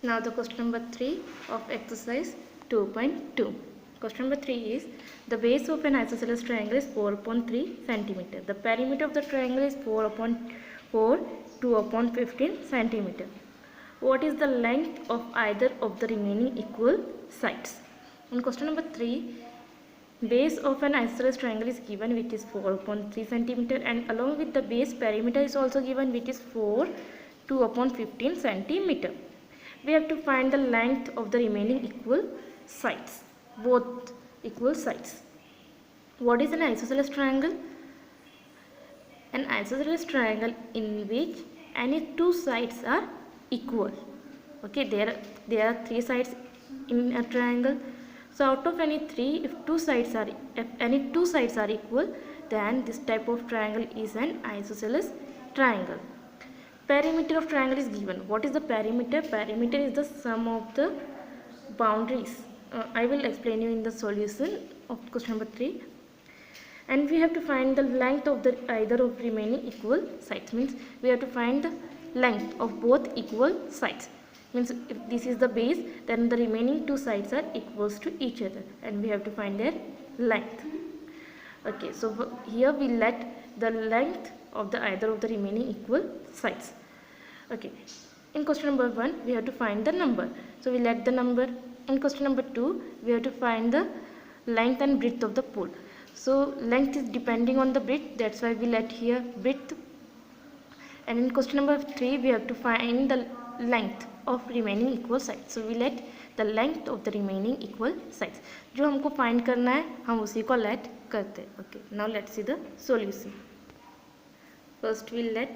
Now the question number 3 of exercise 2.2. Question number 3 is the base of an isosceles triangle is 4/3 cm. The perimeter of the triangle is 4/4, 2/15 cm. What is the length of either of the remaining equal sides? In question number 3, base of an isosceles triangle is given which is 4/3 cm, and along with the base perimeter is also given which is 4, 2/15 cm. We have to find the length of the remaining equal sides, both equal sides. What is an isosceles triangle? An isosceles triangle in which any two sides are equal. Okay, there are three sides in a triangle. So out of any three, if any two sides are equal, then this type of triangle is an isosceles triangle. Perimeter of triangle is given. What is the perimeter? Perimeter is the sum of the boundaries. I will explain you in the solution of question number 3. And we have to find the length of the either of remaining equal sides. Means we have to find the length of both equal sides. Means if this is the base, then the remaining two sides are equals to each other, and we have to find their length. Okay, so here we let the length of the either of the remaining equal sides. Okay, in question number 1 we have to find the number, so we let the number. In question number 2 we have to find the length and breadth of the pole. So length is depending on the breadth, that's why we let here breadth. And in question number 3 we have to find the length of remaining equal sides, so we let the length of the remaining equal sides. जो हमको find करना है हम उसी को let करते हैं. Okay, now let's see the solution. First we let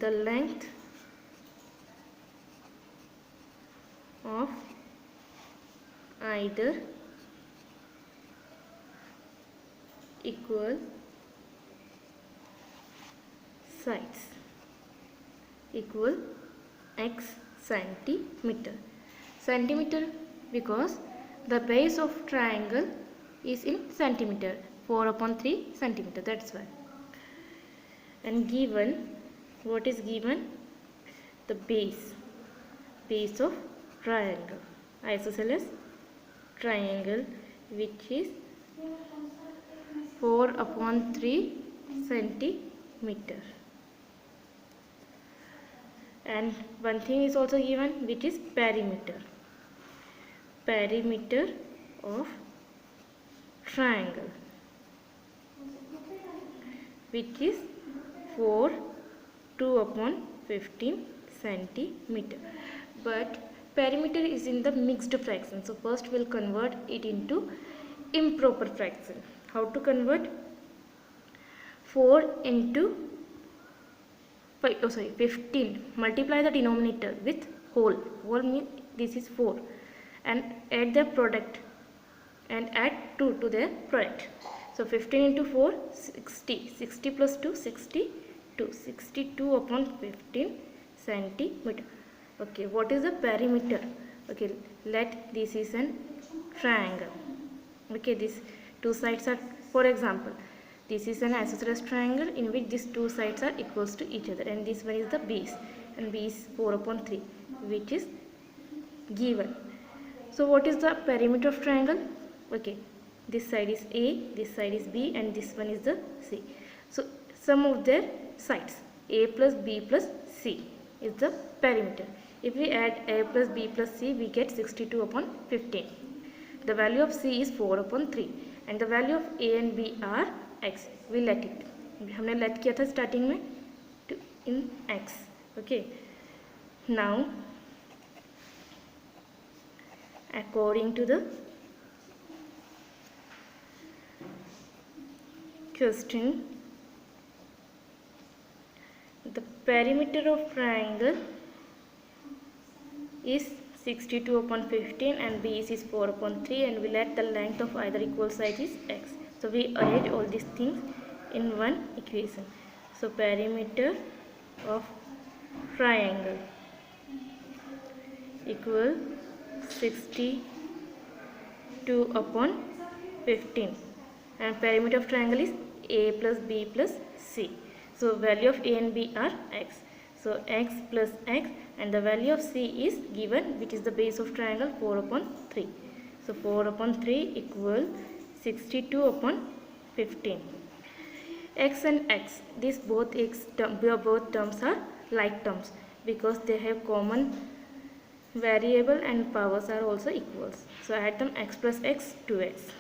the length of either equal sides equal x centimeter. Centimeter because the base of triangle is in centimeter, 4/3 centimeter, that's why. And given, what is given? The base of triangle, isosceles triangle, which is 4/3 centimeter. And one thing is also given which is perimeter of triangle, which is 4, 2/15 centimeter. But perimeter is in the mixed fraction, so first we'll convert it into improper fraction. How to convert? 4 into 15, multiply the denominator with whole means this is 4, and add their product and add 2 to their product. So 15 into 4, 60 plus 2, 62/15 centimeter. Okay, what is the perimeter? Okay, let this is an triangle. Okay, these two sides are, for example, this is an isosceles triangle in which these two sides are equals to each other, and this one is the base, and b is 4/3, which is given. So what is the perimeter of triangle? Okay, this side is A, this side is B, and this one is the C. So sum of their sides, A plus B plus C, is the perimeter. If we add A plus B plus C, we get 62/15. The value of C is 4/3, and the value of A and B are x. We let it, हमने let किया था starting में in x. Okay, now according to the question, the perimeter of triangle is 62/15 and base is 4/3, and we let the length of either equal sides is x. So we arrange all these things in one equation. So perimeter of triangle equal 62/15, and perimeter of triangle is A plus B plus C. So value of A and B are x. So x plus x, and the value of c is given, which is the base of triangle 4 upon 3. So 4 upon 3 equal 62 upon 15. X and x, these both terms are like terms because they have common variable and powers are also equals. So add them x plus x 2x.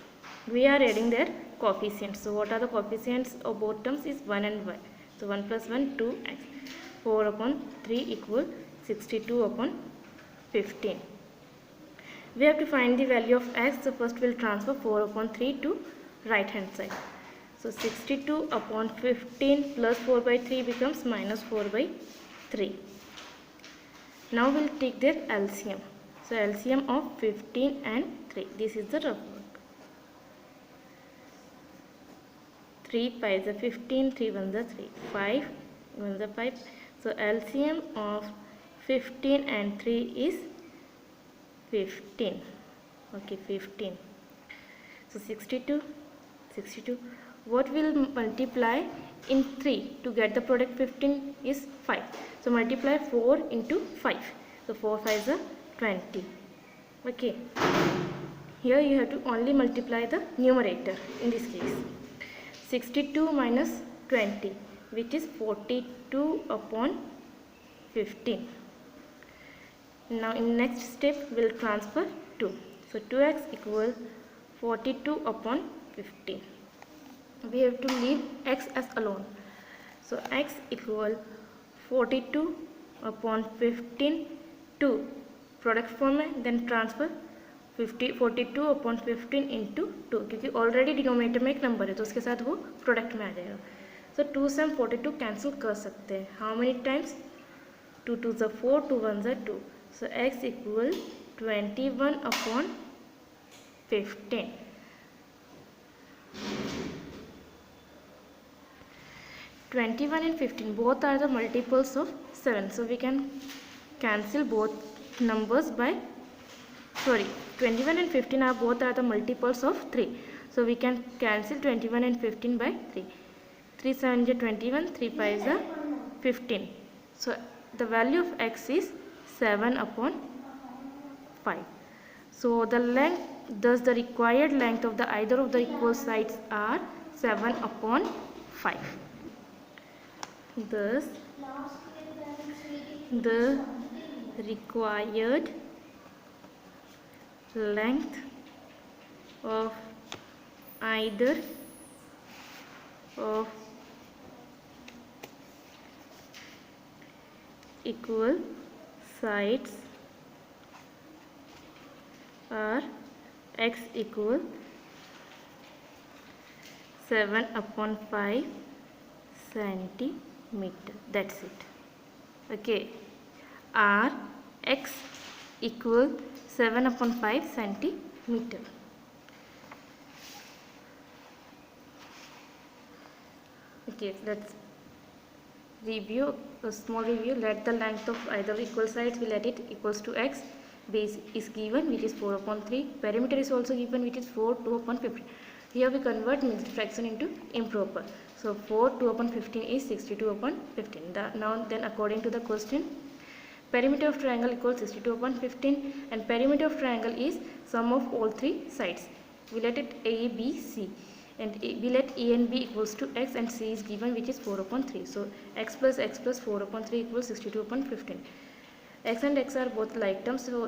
We are adding their coefficients. So what are the coefficients of both terms is 1 and y. So 1 plus 1 2x. 4 upon 3 equal 62 upon 15. We have to find the value of x. So first we will transfer 4 upon 3 to right hand side. So 62 upon 15 plus 4 by 3 becomes minus 4 by 3. Now we will take their LCM. So LCM of 15 and 3. This is the rough work. 3 5 is 15, 3 1 is 3, 5 1 is 5. So LCM of 15 and 3 is 15. Okay, 15. So 62. What will multiply in 3 to get the product 15 is 5. So multiply 4 into 5. So 4 5 is 20. Okay. Here you have to only multiply the numerator in this case. 62 minus 20, which is 42 upon 15. Now in next step we will transfer 2. So 2x equal 42 upon 15. We have to leave x as alone. So x equal 42 upon 15 to product form में then transfer 42 upon 15 into 2 क्योंकि already denominator में एक number है तो उसके साथ वो product में आ जाएगा. So 2 से हम 42 कैंसिल कर सकते हैं. How many times? 2 2 is 4, 2 1 is 2. So x equal 21 upon 15. (21) and 15 both are the multiples of 7, so we can cancel both numbers by 21 and 15 are both are the multiples of 3, so we can cancel 21 and 15 by 3. 3 7 is 21, 3 5 is 15. So the value of x is 7 upon 5. So the length, thus the required length of the either of the equal sides are 7 upon 5. Thus the required length of either of equal sides are x equal 7 upon 5 centimeter. That's it. Okay, r x equal 7 upon 5 centimeter. Okay, let's review a small review. Let the length of either equal sides, we let it equals to x. Base is given, which is 4 upon 3. Perimeter is also given, which is 4 2 upon 15. Here we convert mixed fraction into improper. So 4 2 upon 15 is 62 upon 15. Now then according to the question, perimeter of triangle equals 62 upon 15 and perimeter of triangle is sum of all three sides. We let it a, b, c and we let a and b equals to x and c is given, which is 4 upon 3. So x plus 4 upon 3 equals 62 upon 15. X and x are both like terms, so